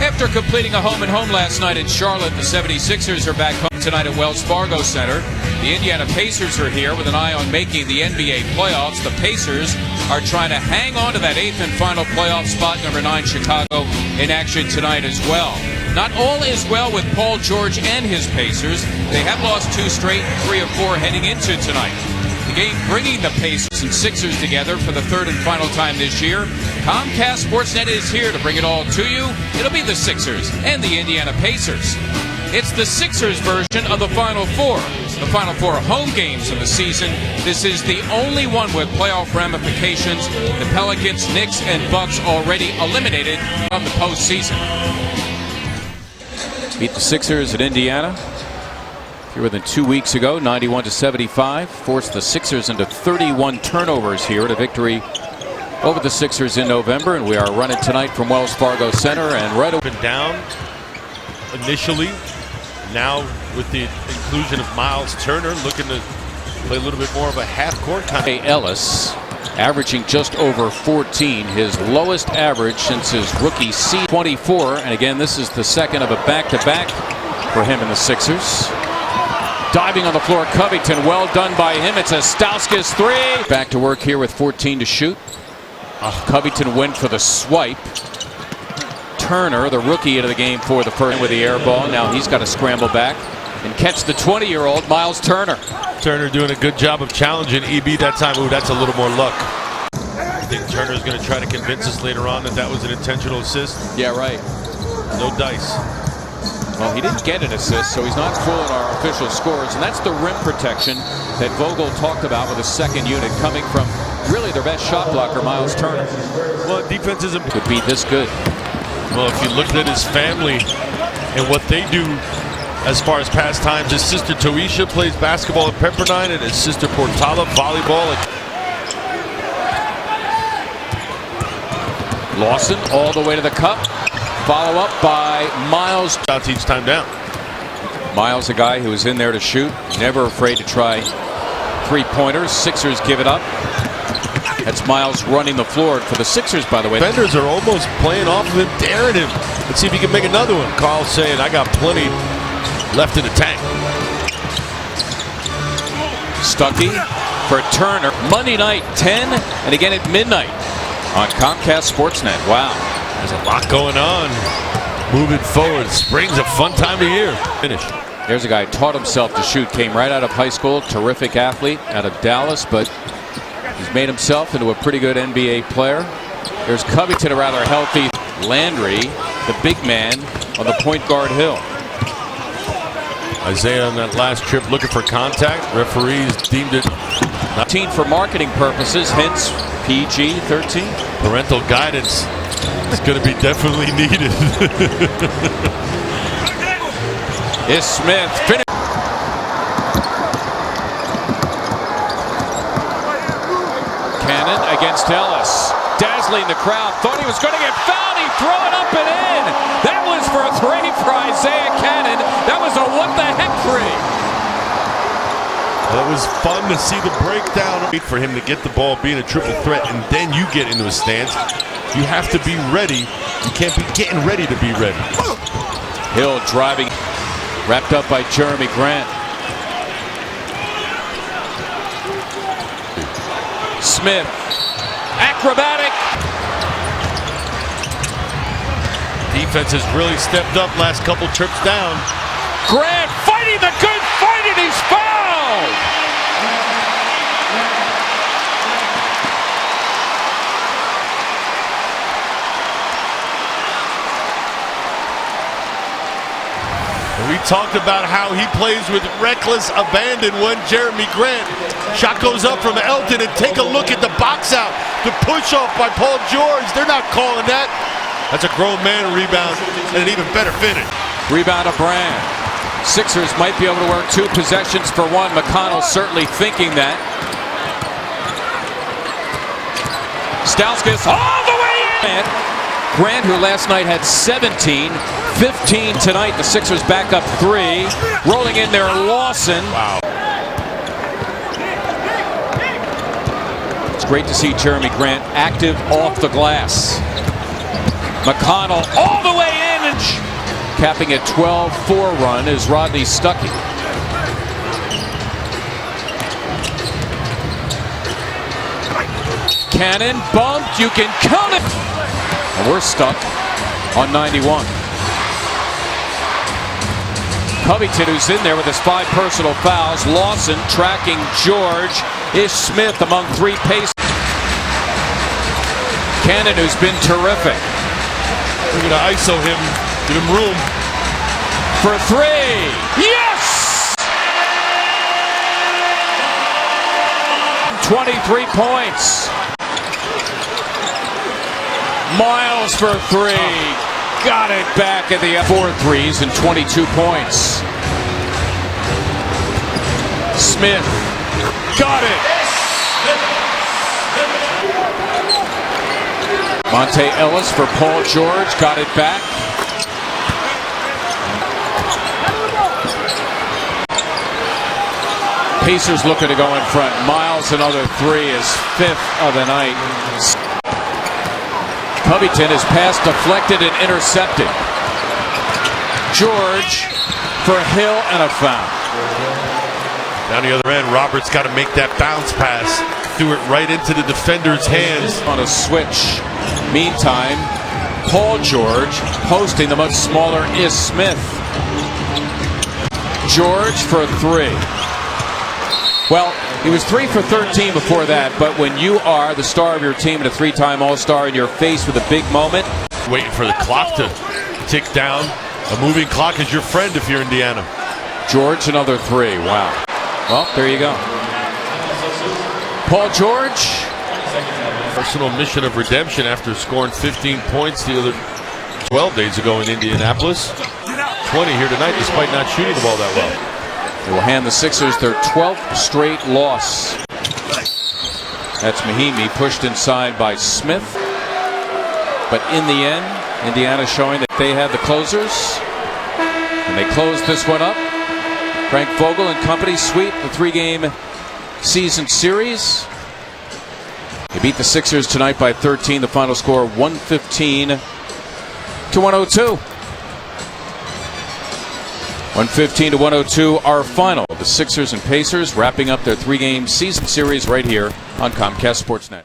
After completing a home-and-home last night in Charlotte, the 76ers are back home tonight at Wells Fargo Center. The Indiana Pacers are here with an eye on making the NBA playoffs. The Pacers are trying to hang on to that 8th and final playoff spot. Number 9, Chicago, in action tonight as well. Not all is well with Paul George and his Pacers. They have lost 2 straight, 3 of 4 heading into tonight. The game bringing the Pacers and Sixers together for the 3rd and final time this year. Comcast Sportsnet is here to bring it all to you. It'll be the Sixers and the Indiana Pacers. It's the Sixers version of the Final Four. The Final Four home games of the season. This is the only one with playoff ramifications. The Pelicans, Knicks, and Bucks already eliminated from the postseason. Beat the Sixers at Indiana fewer than 2 weeks ago, 91-75. Forced the Sixers into 31 turnovers here at a victory over the Sixers in November. And we are running tonight from Wells Fargo Center. And right been down initially. Now with the inclusion of Miles Turner, looking to play a little bit more of a half-court kind of. Ellis averaging just over 14, his lowest average since his rookie season. 24, and again, this is the second of a back-to-back for him and the Sixers. Diving on the floor, Covington, well done by him. It's a Stauskas 3. Back to work here with 14 to shoot. Covington went for the swipe. Turner, the rookie, into the game for the first with the air ball. Now he's got to scramble back and catch the 20-year-old Miles Turner. Turner doing a good job of challenging EB that time. Ooh, that's a little more luck. I think Turner's going to try to convince us later on that that was an intentional assist. Yeah, right. No dice. Well, he didn't get an assist, so he's not full in our official scores. And that's the rim protection that Vogel talked about with the second unit coming from really their best shot blocker, Miles Turner. Well, defense isn't could be this good. Well, if you looked at his family and what they do as far as pastimes, his sister Toisha plays basketball at Pepperdine, and his sister Portala volleyball. Lawson all the way to the cup. Follow up by Miles. Out each time down. Miles, a guy who was in there to shoot, never afraid to try three-pointers. Sixers give it up. That's Miles running the floor for the Sixers, by the way. Defenders are almost playing off of him, daring him. Let's see if he can make another one. Carl's saying, I got plenty left in the tank. Stuckey for Turner. Monday night, 10, and again at midnight on Comcast Sportsnet. Wow. There's a lot going on. Moving forward. Spring's a fun time of year. Finish. There's a guy who taught himself to shoot. Came right out of high school. Terrific athlete out of Dallas, but he's made himself into a pretty good NBA player. There's Covington, a rather healthy. Landry, the big man, on the point guard hill. Isaiah on that last trip looking for contact. Referees deemed it 13 for marketing purposes, hence PG-13. Parental guidance is going to be definitely needed. Is Smith finished? Cannon against Ellis. Dazzling the crowd. Thought he was going to get fouled. He threw it up and in. That was for a 3 for Isaiah Cannon. That was a what-the-heck 3. Well, it was fun to see the breakdown. For him to get the ball, being a triple threat, and then you get into a stance. You have to be ready. You can't be getting ready to be ready. Hill driving. Wrapped up by Jeremy Grant. Smith. Acrobatic. Defense has really stepped up last couple trips down. Grant fighting the good fight, and he's fouled. We talked about how he plays with reckless abandon when Jeremy Grant. Shot goes up from Elton, and take a look at the box out. The push off by Paul George. They're not calling that. That's a grown man rebound and an even better finish. Rebound of Brand. Sixers might be able to work 2 possessions for 1. McConnell certainly thinking that. Stauskas all the way in. Grant, who last night had 17, 15 tonight. The Sixers back up 3. Rolling in there, Lawson. Wow. It's great to see Jeremy Grant active off the glass. McConnell all the way in, and match. Capping a 12-4 run is Rodney Stuckey. Cannon bumped, you can count it! And we're stuck on 91. Covington, who's in there with his 5 personal fouls. Lawson tracking George. Ish Smith among 3 paces. Cannon, who's been terrific. We're going to ISO him, give him room. For 3. Yes! 23 points. Miles for 3. Got it back at the 4 threes and 22 points. Smith got it. Monte Ellis for Paul George, got it back. Pacers looking to go in front. Miles, another 3, his 5th of the night. Covington, his pass deflected and intercepted. George for Hill and a foul. Down the other end, Roberts got to make that bounce pass. Threw it right into the defender's hands. On a switch. Meantime, Paul George posting the much smaller Ish Smith. George for 3. Well, he was 3 for 13 before that, but when you are the star of your team and a 3-time All-Star and you're faced with a big moment. Waiting for the clock to tick down. A moving clock is your friend if you're Indiana. George, another 3. Wow. Well, there you go. Paul George. Personal mission of redemption after scoring 15 points the other 12 days ago in Indianapolis. 20 here tonight despite not shooting the ball that well. They will hand the Sixers their 12th straight loss. That's Mahimi pushed inside by Smith. But in the end, Indiana showing that they had the closers. And they closed this one up. Frank Vogel and company sweep the 3-game season series. They beat the Sixers tonight by 13. The final score 115 to 102. 115 to 102, our final. The Sixers and Pacers wrapping up their 3-game season series right here on Comcast Sportsnet.